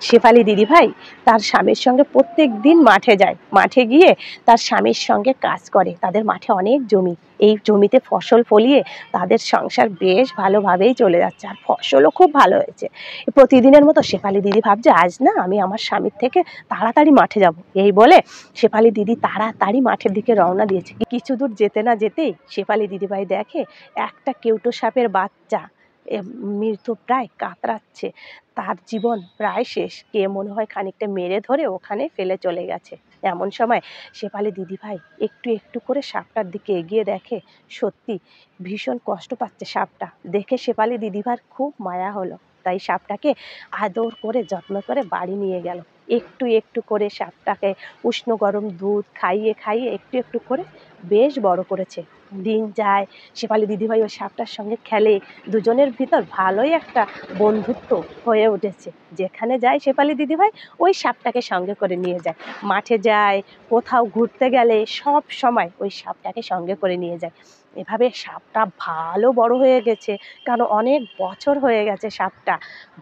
শেফালি দিদিভাই তার স্বামীর সঙ্গে প্রত্যেক দিন মাঠে যায়, মাঠে গিয়ে তার স্বামীর সঙ্গে কাজ করে। তাদের মাঠে অনেক জমি, এই জমিতে ফসল ফলিয়ে তাদের সংসার বেশ ভালোভাবেই চলে যাচ্ছে, আর ফসলও খুব ভালো হয়েছে। প্রতিদিনের মতো শেফালি দিদি ভাবছে আজ না আমি আমার স্বামীর থেকে তাড়াতাড়ি মাঠে যাব। এই বলে শেফালি দিদি তাড়াতাড়ি মাঠের দিকে রওনা দিয়েছে। কিছু দূর যেতে না যেতেই শেফালি দিদিভাই দেখে একটা কেউটো সাপের বাচ্চা মৃত্যু প্রায় কাতরাচ্ছে, তার জীবন প্রায় শেষ। কে মনে হয় খানিকটা মেরে ধরে ওখানে ফেলে চলে গেছে। এমন সময় শেফালি দিদিভাই একটু একটু করে সাপটার দিকে এগিয়ে দেখে সত্যি ভীষণ কষ্ট পাচ্ছে সাপটা। দেখে শেফালি দিদিভাইয়ের খুব মায়া হলো, তাই সাপটাকে আদর করে যত্ন করে বাড়ি নিয়ে গেল। একটু একটু করে সাপটাকে উষ্ণ গরম দুধ খাইয়ে খাইয়ে একটু একটু করে বেশ বড় করেছে। দিন যায়, শেফালি দিদিভাই ওই সাপটার সঙ্গে খেলে, দুজনের ভিতর ভালোই একটা বন্ধুত্ব হয়ে উঠেছে। যেখানে যায় শেফালি দিদিভাই ওই সাপটাকে সঙ্গে করে নিয়ে যায়, মাঠে যায়, কোথাও ঘুরতে গেলে সব সময় ওই সাপটাকে সঙ্গে করে নিয়ে যায়। এভাবে সাপটা ভালো বড় হয়ে গেছে, কারণ অনেক বছর হয়ে গেছে সাপটা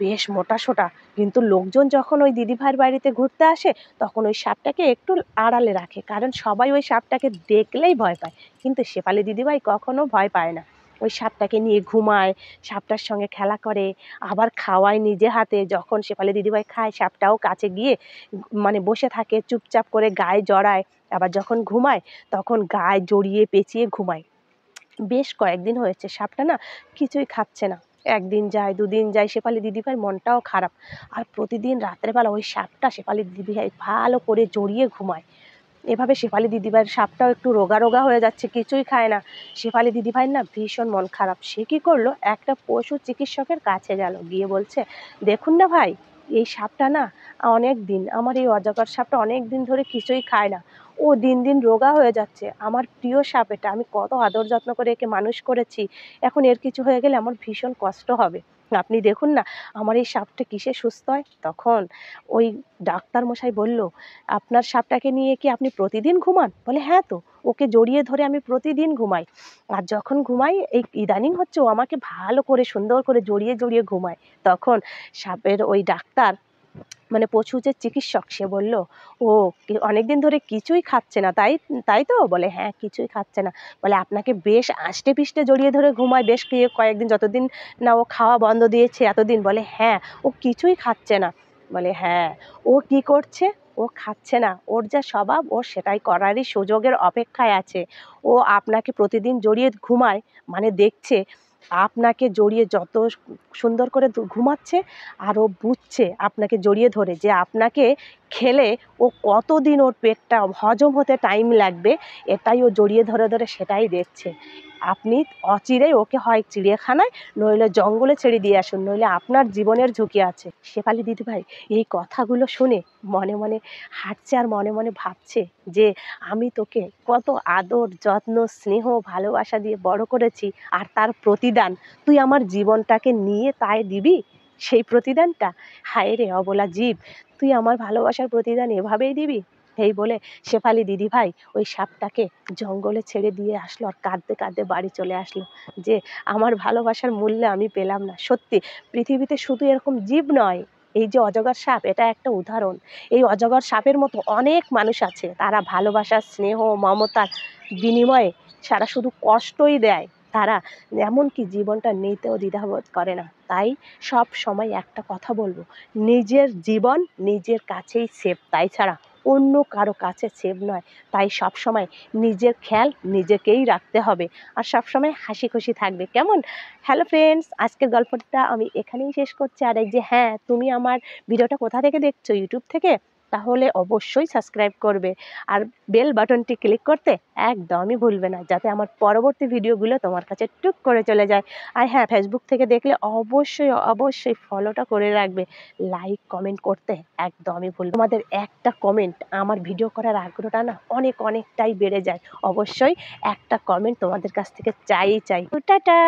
বেশ মোটাসোটা। কিন্তু লোকজন যখন ওই দিদিভাইয়ের বাড়িতে ঘুরতে আসে তখন ওই সাপটাকে একটু আড়ালে রাখে, কারণ সবাই ওই সাপটাকে দেখলেই ভয় পায়। কিন্তু শেফালি দিদিভাই কখনো ভয় পায় না, ওই সাপটাকে নিয়ে ঘুমায়, সাপটার সঙ্গে খেলা করে, আবার খাওয়ায় নিজে হাতে। যখন শেফালি দিদিভাই খায় সাপটাও কাছে গিয়ে মানে বসে থাকে, চুপচাপ করে গায়ে জড়ায়। আবার যখন ঘুমায় তখন গায়ে জড়িয়ে পেঁচিয়ে ঘুমায়। বেশ কয়েকদিন হয়েছে সাপটা না কিছুই খাচ্ছে না। একদিন যায়, দুদিন যায়, শেফালি দিদিভাইয়ের মনটাও খারাপ। আর প্রতিদিন রাত্রেবেলা ওই সাপটা শেফালি দিদিভাই ভালো করে জড়িয়ে ঘুমায়। এভাবে শেফালি দিদিভাইয়ের সাপটাও একটু রোগা রোগা হয়ে যাচ্ছে, কিছুই খায় না। শেফালি দিদিভাইয়ের না ভীষণ মন খারাপ। সে কী করলো, একটা পশু চিকিৎসকের কাছে গেল, গিয়ে বলছে দেখুন না ভাই, এই সাপটা না অনেক দিন, আমার এই অজগর সাপটা অনেক দিন ধরে কিছুই খায় না, ও দিন দিন রোগা হয়ে যাচ্ছে। আমার প্রিয় সাপ এটা, আমি কত আদর যত্ন করে একে মানুষ করেছি, এখন এর কিছু হয়ে গেলে আমার ভীষণ কষ্ট হবে। আপনি দেখুন না আমার এই সাপটা কিসে সুস্থ হয়। তখন ওই ডাক্তার মশাই বলল আপনার সাপটাকে নিয়ে কি আপনি প্রতিদিন ঘুমান? বলে হ্যাঁ তো, ওকে জড়িয়ে ধরে আমি প্রতিদিন ঘুমাই। আর যখন ঘুমাই এই ইদানিং হচ্ছে ও আমাকে ভালো করে সুন্দর করে জড়িয়ে জড়িয়ে ঘুমায়। তখন সাপের ওই ডাক্তার মানে পশু যে চিকিৎসক সে বলল ও অনেকদিন ধরে কিছুই খাচ্ছে না, তাই তাই তো? বলে হ্যাঁ কিছুই খাচ্ছে না। বলে আপনাকে বেশ আষ্টে পিষ্টে জড়িয়ে ধরে ঘুমায় বেশ কয়েকদিন, যতদিন না ও খাওয়া বন্ধ দিয়েছে এতদিন। বলে হ্যাঁ, ও কিছুই খাচ্ছে না। বলে হ্যাঁ, ও কি করছে? ও খাচ্ছে না, ওর যা স্বভাব ও সেটাই করারই সুযোগের অপেক্ষায় আছে। ও আপনাকে প্রতিদিন জড়িয়ে ঘুমায়, মানে দেখছে আপনাকে জড়িয়ে যত সুন্দর করে ঘুমাচ্ছে, আর ও বুঝছে আপনাকে জড়িয়ে ধরে যে আপনাকে খেলে ও কতদিন ওর পেটটা হজম হতে টাইম লাগবে, এটাই ও জড়িয়ে ধরে ধরে সেটাই দেখছে। আপনি অচিরেই ওকে হয় চিড়িয়াখানায় নইলে জঙ্গলে ছেড়ে দিয়ে আসুন, নইলে আপনার জীবনের ঝুঁকি আছে। শেফালি দিদিভাই এই কথাগুলো শুনে মনে মনে হাঁটছে আর মনে মনে ভাবছে যে আমি তোকে কত আদর যত্ন স্নেহ ভালোবাসা দিয়ে বড় করেছি, আর তার প্রতিদান তুই আমার জীবনটাকে নিয়ে তাই দিবি? সেই প্রতিদানটা, হায় রে অবলা জীব, তুই আমার ভালোবাসার প্রতিদান এভাবেই দিবি? এই বলে শেফালি দিদিভাই ওই সাপটাকে জঙ্গলে ছেড়ে দিয়ে আসলো, আর কাঁদতে কাঁদতে বাড়ি চলে আসলো যে আমার ভালোবাসার মূল্য আমি পেলাম না। সত্যি পৃথিবীতে শুধু এরকম জীব নয়, এই যে অজগর সাপ এটা একটা উদাহরণ। এই অজগর সাপের মতো অনেক মানুষ আছে, তারা ভালোবাসা স্নেহ মমতার বিনিময়ে সারা শুধু কষ্টই দেয়, তারা এমনকি জীবনটা নিতেও দ্বিধাবোধ করে না। তাই সব সময় একটা কথা বলবো, নিজের জীবন নিজের কাছেই সেফ, তাই ছাড়া অন্য কারো কাছে সেফ নয়। তাই সব সময় নিজের খেয়াল নিজেকেই রাখতে হবে, আর সব সময় হাসি খুশি থাকবে, কেমন? হ্যালো ফ্রেন্ডস, আজকের গল্পটা আমি এখানেই শেষ করছি। আর এই যে হ্যাঁ, তুমি আমার ভিডিওটা কোথা থেকে দেখছো? ইউটিউব থেকে? তাহলে অবশ্যই সাবস্ক্রাইব করবে, আর বেল বাটনটি ক্লিক করতে একদমই ভুলবে না, যাতে আমার পরবর্তী ভিডিওগুলো তোমার কাছে টুক করে চলে যায়। আর হ্যাঁ, ফেসবুক থেকে দেখলে অবশ্যই অবশ্যই ফলোটা করে রাখবে, লাইক কমেন্ট করতে একদমই ভুলবে। তোমাদের একটা কমেন্ট আমার ভিডিও করার আগ্রহটা না অনেকটাই বেড়ে যায়। অবশ্যই একটা কমেন্ট তোমাদের কাছ থেকে চাই। টাটা।